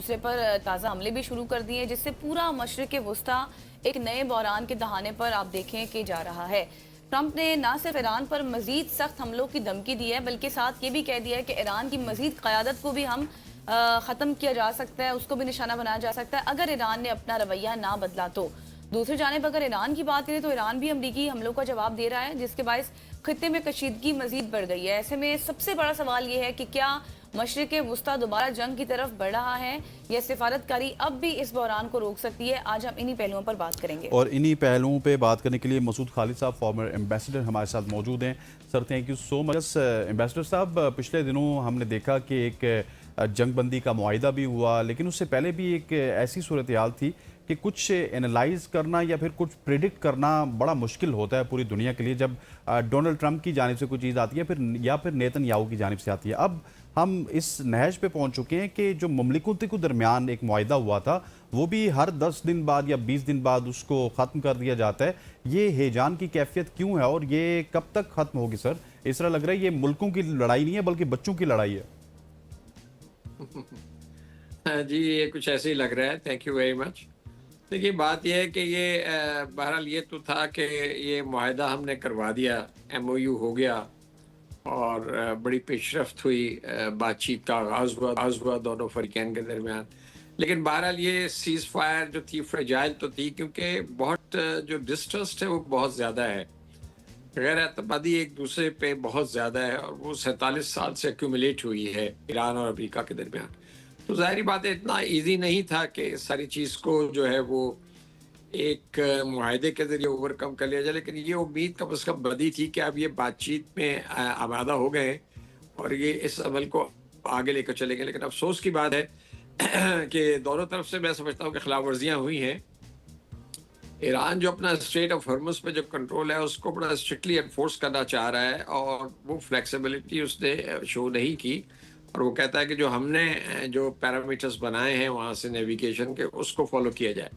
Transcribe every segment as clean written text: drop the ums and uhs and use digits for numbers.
दूसरे पर ताज़ा हमले भी शुरू कर दिए, जिससे पूरा मशरिक़ वुस्ता एक नए बहरान के दहाने पर आप देखें कि जा रहा है। ट्रंप ने न सिर्फ ईरान पर मजीद सख्त हमलों की धमकी दी है, बल्कि साथ ये भी कह दिया है कि ईरान की मजीद क़यादत को भी हम ख़त्म किया जा सकता है, उसको भी निशाना बनाया जा सकता है अगर ईरान ने अपना रवैया ना बदला तो। दूसरी जानिब अगर ईरान की बात करें तो ईरान भी अमरीकी हमलों का जवाब दे रहा है, जिसके बायस खित्ते में कशीदगी मजीद बढ़ गई है। ऐसे में सबसे बड़ा सवाल यह है कि क्या मशरिक़ वुस्ता दोबारा जंग की तरफ बढ़ रहा है या सिफारतकारी अब भी इस बहरान को रोक सकती है। आज हम इन्हीं पहलुओं पर बात करेंगे और इन्हीं पहलुओं पे बात करने के लिए मसूद खालिद साहब फॉर्मर एम्बेसडर हमारे साथ मौजूद हैं। Sir thank you so much. Ambassador साहब, पिछले दिनों हमने देखा कि एक जंगबंदी का मुआहिदा भी हुआ, लेकिन उससे पहले भी एक ऐसी सूरत हाल थी कि कुछ एनालाइज करना या फिर कुछ प्रिडिक्ट करना बड़ा मुश्किल होता है पूरी दुनिया के लिए जब डोनाल्ड ट्रंप की जानिब से कोई चीज़ आती है फिर नेतन्याहू की जानिब से आती है। अब हम इस नहज पे पहुंच चुके हैं कि जो ममलिकों के दरमियान एक मुआहिदा हुआ था वो भी हर 10 दिन बाद या 20 दिन बाद उसको ख़त्म कर दिया जाता है। ये हेजान की कैफियत क्यों है और ये कब तक ख़त्म होगी सर? इस तरह लग रहा है ये मुल्कों की लड़ाई नहीं है बल्कि बच्चों की लड़ाई है। हाँ जी, ये कुछ ऐसे ही लग रहा है। Thank you very much. देखिए, बात यह है कि ये बहरहाल ये तो था कि ये मुआहिदा हमने करवा दिया, एमओयू हो गया और बड़ी पेशरफ्त हुई, बातचीत का आगाज़ हुआ दोनों फरीकैन के दरमियान। लेकिन बहरहाल ये सीज़ फायर जो थी फ्रेजाइल तो थी, क्योंकि बहुत जो डिस्ट्रस्ट है वो बहुत ज़्यादा है, गैर एतमादी एक दूसरे पे बहुत ज़्यादा है और वो 47 साल से एक्यूमुलेट हुई है ईरान और अमेरिका के दरमियान। तो ज़ाहिर बात है इतना ईजी नहीं था कि इस सारी चीज़ को जो है वो एक मुआहदे के ज़रिए ओवरकम कर लिया जाए, लेकिन ये उम्मीद कम से कम बनी थी कि अब ये बातचीत में आमादा हो गए और ये इस अमल को आगे लेकर चलेंगे। लेकिन अफसोस की बात है कि दोनों तरफ से मैं समझता हूँ कि खिलाफ वर्जियाँ हुई हैं। ईरान जो अपना स्ट्रेट ऑफ हॉर्मुज़ पे जो कंट्रोल है उसको बड़ा स्ट्रिक्टली एनफोर्स करना चाह रहा है और वो फ्लेक्सिबिलिटी उसने शो नहीं की और वो कहता है कि जो हमने जो पैरामीटर्स बनाए हैं वहाँ से नेविगेशन के उसको फॉलो किया जाए।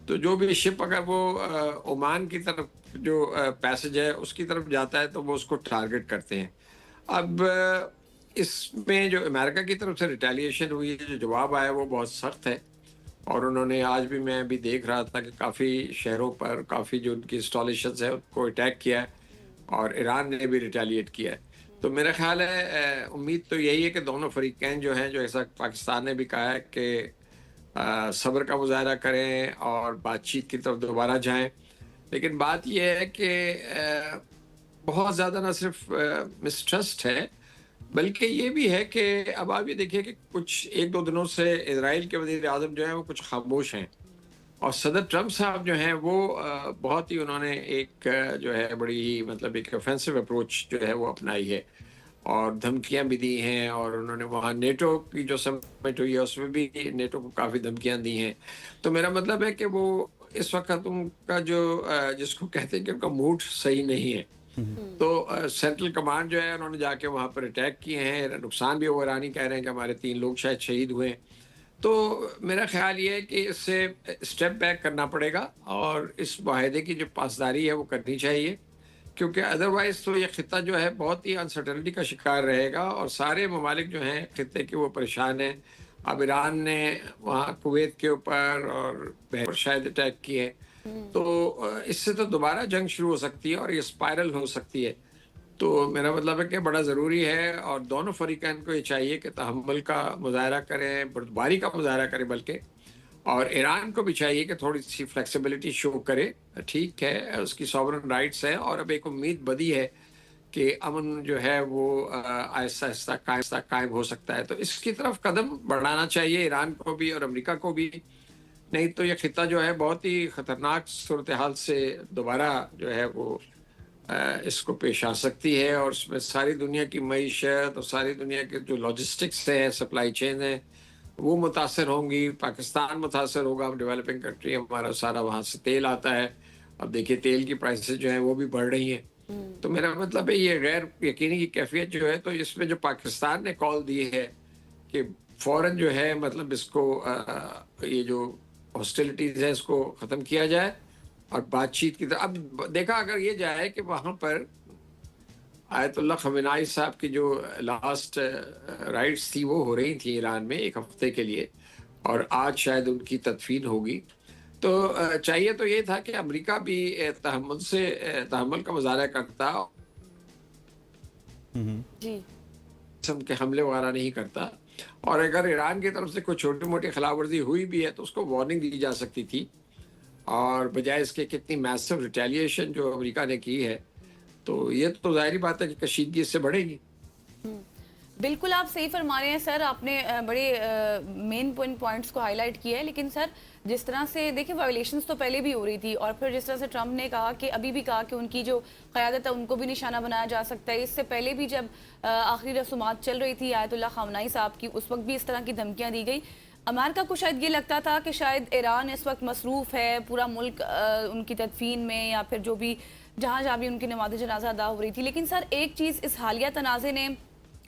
तो जो भी शिप अगर वो ओमान की तरफ जो पैसेज है उसकी तरफ जाता है तो वो उसको टारगेट करते हैं। अब इसमें जो अमेरिका की तरफ से रिटेलिएशन हुई है, जो जवाब आया वो बहुत सख्त है और उन्होंने आज भी मैं अभी देख रहा था कि काफ़ी शहरों पर काफ़ी जो उनकी इंस्टॉलेशंस है उनको अटैक किया है और ईरान ने भी रिटेलिएट किया है। तो मेरा ख्याल है उम्मीद तो यही है कि दोनों फरीकैन जो हैं, जो ऐसा पाकिस्तान ने भी कहा है कि सब्र का मुज़ाहरा करें और बातचीत की तरफ दोबारा जाएं। लेकिन बात यह है कि बहुत ज़्यादा ना सिर्फ मिसट्रस्ट है बल्कि ये भी है कि अब आप ये देखिए कि कुछ 1-2 दिनों से इज़राइल के वज़ीर-ए-आज़म जो हैं वो कुछ खामोश हैं और सदर ट्रंप साहब जो हैं वो बहुत ही उन्होंने एक जो है बड़ी ही मतलब एक ऑफेंसिव अप्रोच जो है वो अपनाई है और धमकियाँ भी दी हैं और उन्होंने वहाँ नेटो की जो समिट हुई है उसमें भी नेटो को काफ़ी धमकियाँ दी हैं। तो मेरा मतलब है कि वो इस वक़्त उनका जो जिसको कहते हैं कि उनका मूड सही नहीं है। तो सेंट्रल कमांड जो है उन्होंने जाके वहाँ पर अटैक किए हैं, नुकसान भी हुआ। ईरानी कह रहे हैं कि हमारे 3 लोग शायद शहीद हुए हैं। तो मेरा ख़्याल ये है कि इससे स्टेप बैक करना पड़ेगा और इस मुआहदे की जो पासदारी है वो करनी चाहिए, क्योंकि अदरवाइज़ तो ये ख़ित्ता जो है बहुत ही अनसर्टेनिटी का शिकार रहेगा और सारे ममालिक जो हैं ख़ित्ते के वो परेशान हैं। अब ईरान ने वहाँ कुवैत के ऊपर और बहरीन पर शायद अटैक किए। तो इससे तो दोबारा जंग शुरू हो सकती है और ये स्पाइरल हो सकती है। तो मेरा मतलब है कि बड़ा ज़रूरी है और दोनों फ़रीक़ैन को ये चाहिए कि तहम्मुल का मुज़ाहरा करें, बर्दारी का मुज़ाहरा करें बल्कि, और ईरान को भी चाहिए कि थोड़ी-सी फ्लेक्सिबिलिटी शो करे। ठीक है, उसकी सॉवरेन राइट्स हैं और अब एक उम्मीद बधी है कि अमन जो है वो आहिस्ता-आहिस्ता कायम हो सकता है। तो इसकी तरफ कदम बढ़ाना चाहिए ईरान को भी और अमेरिका को भी। नहीं तो ये खित्ता जो है बहुत ही खतरनाक सूरत हाल से दोबारा जो है वो इसको पेश आ सकती है और उसमें सारी दुनिया की मईशत और सारी दुनिया के जो लॉजिस्टिक्स है, सप्लाई चेन है, वो मुतासर होंगी। पाकिस्तान मुतासर होगा, हम डेवलपिंग कंट्री, हमारा सारा वहाँ से तेल आता है। अब देखिए तेल की प्राइसेस जो हैं वो भी बढ़ रही हैं। तो मेरा मतलब है ये गैर यकीनी की कैफियत जो है, तो इसमें जो पाकिस्तान ने कॉल दी है कि फ़ौरन जो है मतलब इसको ये जो हॉस्टिलिटीज़ है इसको ख़त्म किया जाए और बातचीत की तरह। अब देखा अगर ये जाए कि वहाँ पर आयतुल्लाह ख़मेनी साहब की जो लास्ट राइट्स थी वो हो रही थी ईरान में 1 हफ़्ते के लिए और आज शायद उनकी तदफीन होगी। तो चाहिए तो ये था कि अमेरिका भी तहम्मुल का मुजाहरा करता, जी। किस्म के हमले वगैरह नहीं करता। और अगर ईरान की तरफ से कोई छोटी मोटी खिलाफवर्जी हुई भी है तो उसको वार्निंग दी जा सकती थी, और बजाय इसके कितनी मैसिव रिटेलिएशन जो अमेरिका ने की है, तो ये तो जाहिर बात है कि कशीदगी इससे बढ़ेगी। बिल्कुल आप सही फरमा रहे हैं सर, आपने बड़े मेन पॉइंट्स को हाईलाइट किया है। लेकिन सर जिस तरह से देखिए वायलेशंस तो पहले भी हो रही थी, और फिर जिस तरह से ट्रंप ने कहा कि अभी भी कहा कि उनकी जो क़यादत है उनको भी निशाना बनाया जा सकता है। इससे पहले भी जब आखिरी रसूमात चल रही थी आयतुल्लाह ख़ामनाई साहब की, उस वक्त भी इस तरह की धमकियाँ दी गई। अमेरिका को शायद ये लगता था कि शायद ईरान इस वक्त मसरूफ़ है, पूरा मुल्क उनकी तदफीन में या फिर जो भी जहाँ भी उनकी नमाज़ जनाजा अदा हो रही थी। लेकिन सर एक चीज़ इस हालिया तनाज़े ने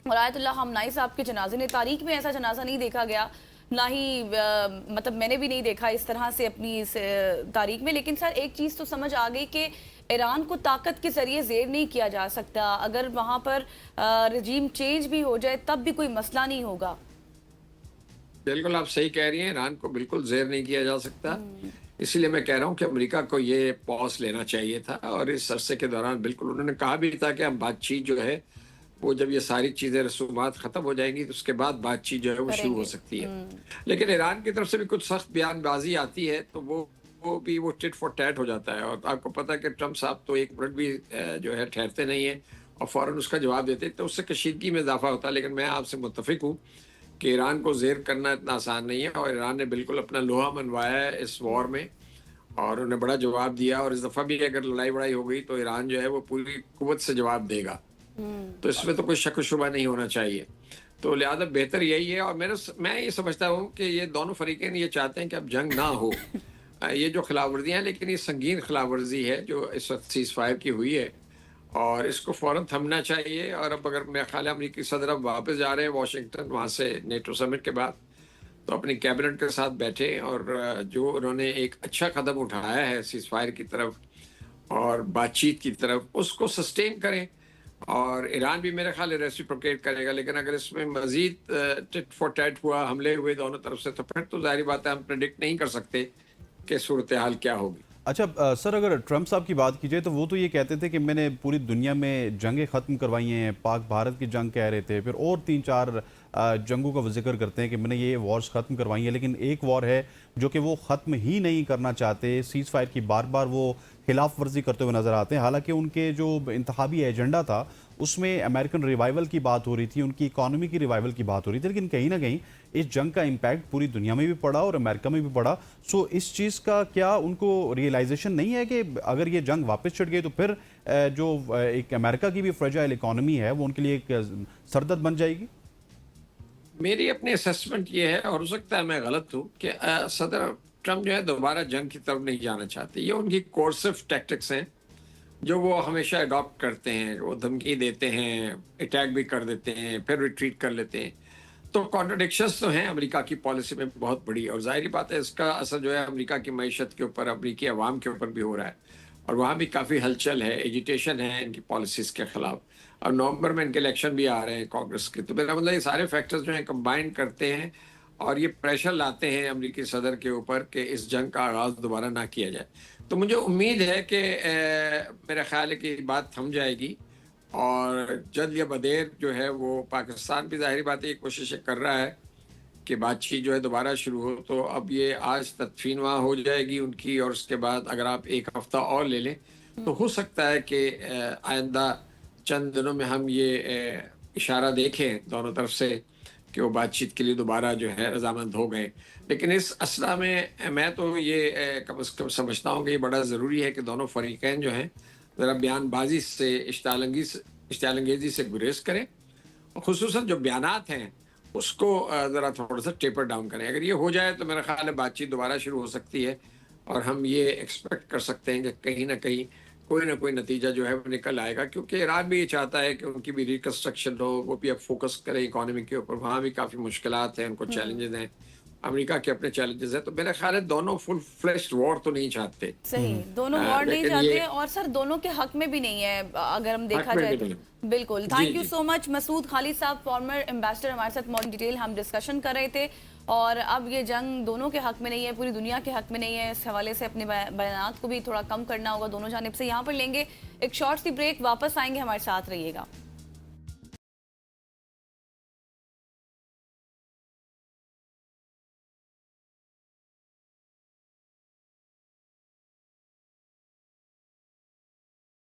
और आयतुल्लाह ख़ामनाई साहब के जनाजे ने, तारीख में ऐसा जनाजा नहीं देखा गया, ना ही मतलब मैंने भी नहीं देखा इस तरह से अपनी इस तारीख में। लेकिन सर एक चीज़ तो समझ आ गई कि ईरान को ताकत के ज़रिए ज़ेर नहीं किया जा सकता। अगर वहाँ पर रजीम चेंज भी हो जाए तब भी कोई मसला नहीं होगा। बिल्कुल आप सही कह रही हैं, ईरान को बिल्कुल ज़ेर नहीं किया जा सकता। इसीलिए मैं कह रहा हूँ कि अमेरिका को ये पॉज लेना चाहिए था, और इस अरसे के दौरान बिल्कुल उन्होंने कहा भी था कि हम बातचीत जो है वो जब ये सारी चीज़ें रसूमात ख़त्म हो जाएंगी तो उसके बाद बातचीत जो है वो शुरू हो सकती है। लेकिन ईरान की तरफ से भी कुछ सख्त बयानबाजी आती है तो वो टिट फॉर टैट हो जाता है। और आपको पता है कि ट्रंप साहब तो एक मिनट भी जो है ठहरते नहीं है और फ़ौरन उसका जवाब देते, तो उससे कशीदगी में इजाफा होता है। लेकिन मैं आपसे मुत्तफिक हूँ कि ईरान को ज़ेर करना इतना आसान नहीं है, और ईरान ने बिल्कुल अपना लोहा मनवाया है इस वॉर में, और उन्हें बड़ा जवाब दिया। और इस दफ़ा भी अगर लड़ाई बड़ाई हो गई तो ईरान जो है वो पूरी कुव्वत से जवाब देगा, तो इसमें तो कोई शक शुबा नहीं होना चाहिए। तो लिहाजा बेहतर यही है। और मैं ये समझता हूँ कि ये दोनों फरीकें ये चाहते हैं कि अब जंग ना हो। ये जो खिलाफवर्जियाँ हैं, लेकिन ये संगीन खिलाफवर्जी है जो इस वक्त सीज़ फायर की हुई है, और इसको फ़ौरन थमना चाहिए। और अब अगर मेरा ख्याल है अमरीकी सदर अब वापस जा रहे हैं वाशिंगटन, वहाँ से नेटो समिट के बाद, तो अपनी कैबिनेट के साथ बैठे और जो उन्होंने एक अच्छा कदम उठाया है सीज़ फायर की तरफ और बातचीत की तरफ, उसको सस्टेन करें। और ईरान भी मेरे ख्याल है रेसिप्रोकेट करेगा। लेकिन अगर इसमें मजीद टिट फॉर टैट हुआ, हमले हुए दोनों तरफ से, तो फिर तो जाहिर बात है हम प्रेडिक्ट नहीं कर सकते कि सूरत हाल क्या होगी। अच्छा सर, अगर ट्रंप साहब की बात की जाए तो वो तो ये कहते थे कि मैंने पूरी दुनिया में जंगें ख़त्म करवाई हैं, पाक भारत की जंग कह रहे थे, फिर और 3-4 जंगों का जिक्र करते हैं कि मैंने ये वॉर्स ख़त्म करवाई हैं। लेकिन एक वॉर है जो कि वो ख़त्म ही नहीं करना चाहते, सीज़ फायर की बार बार वो खिलाफ वर्जी करते हुए नज़र आते हैं। हालांकि उनके जो इंतखाबी एजेंडा था उसमें अमेरिकन रिवाइवल की बात हो रही थी, उनकी इकॉनमी की रिवाइवल की बात हो रही थी, लेकिन कहीं ना कहीं इस जंग का इम्पैक्ट पूरी दुनिया में भी पड़ा और अमेरिका में भी पड़ा। सो इस चीज़ का क्या उनको रियलाइजेशन नहीं है कि अगर ये जंग वापस छिड़ गई तो फिर जो एक अमेरिका की भी फ्रेजाइल इकॉनमी है वो उनके लिए एक सरदर्द बन जाएगी? मेरी अपनी असेसमेंट ये है, और हो सकता है मैं गलत हूँ, कि सदर ट्रंप जो है दोबारा जंग की तरफ नहीं जाना चाहते। ये उनकी कोर्सिव टैक्टिक्स हैं जो वो हमेशा अडॉप्ट करते हैं। वो धमकी देते हैं, अटैक भी कर देते हैं, फिर रिट्रीट कर लेते हैं। तो कॉन्ट्रडिक्शंस तो हैं अमेरिका की पॉलिसी में बहुत बड़ी, और जाहिर बात है इसका असर जो है अमेरिका की मईशत के ऊपर, अमेरिकी अवाम के ऊपर भी हो रहा है। और वहाँ भी काफ़ी हलचल है, एजिटेशन है इनकी पॉलिसीज़ के ख़िलाफ़। और नवंबर में इनके इलेक्शन भी आ रहे हैं कांग्रेस के। तो मेरा मतलब ये सारे फैक्टर्स जो हैं कंबाइन करते हैं और ये प्रेशर लाते हैं अमेरिकी सदर के ऊपर कि इस जंग का आगाज़ दोबारा ना किया जाए। तो मुझे उम्मीद है कि मेरा ख्याल है कि बात थम जाएगी, और जल्द या बदेर जो है वो पाकिस्तान भी जाहिर बात है ये कोशिशें कर रहा है कि बातचीत जो है दोबारा शुरू हो। तो अब ये आज तदफीन वहाँ हो जाएगी उनकी, और उसके बाद अगर आप एक हफ्ता और ले लें तो हो सकता है कि आइंदा चंद दिनों में हम ये इशारा देखें दोनों तरफ से कि वो बातचीत के लिए दोबारा जो है रजामंद हो गए। लेकिन इस असला में मैं तो ये कम से कम समझता हूँ कि ये बड़ा ज़रूरी है कि दोनों फरीकैन जो हैं ज़रा बयानबाजी से, इश्तियालंगेज़ी से गुरेज करें, और ख़ुसूसन जो बयानात हैं उसको ज़रा थोड़ा सा टेपर डाउन करें। अगर ये हो जाए तो मेरा ख्याल है बातचीत दोबारा शुरू हो सकती है, और हम ये एक्सपेक्ट कर सकते हैं कि कहीं ना कहीं कोई ना कोई नतीजा जो है वो निकल आएगा। क्योंकि ईरान भी ये चाहता है कि उनकी भी रिकंस्ट्रक्शन हो, वो भी अब फोकस करें इकोनॉमी के ऊपर। वहाँ भी काफ़ी मुश्किलात हैं, उनको चैलेंजेस हैं, अमेरिका के अपने चैलेंजेस हैं। तो मेरा ख्याल है दोनों फुल फ्लेश्ड वॉर तो नहीं चाहते। सही, दोनों वॉर नहीं लेकिन चाहते, ये और सर दोनों के हक में भी नहीं है अगर हम देखा हक में जाए भी तो। नहीं। बिल्कुल, जी थैंक यू जी so much Masood Khalid sahab, former ambassador, हमारे साथ मॉडर्न डिटेल हम डिस्कशन कर रहे थे। और अब ये जंग दोनों के हक में नहीं है, पूरी दुनिया के हक में नहीं है। इस हवाले से अपने बयानात को भी थोड़ा कम करना होगा दोनों जानिब से। यहाँ पर लेंगे एक शॉर्ट सी ब्रेक, वापस आएंगे, हमारे साथ रहिएगा।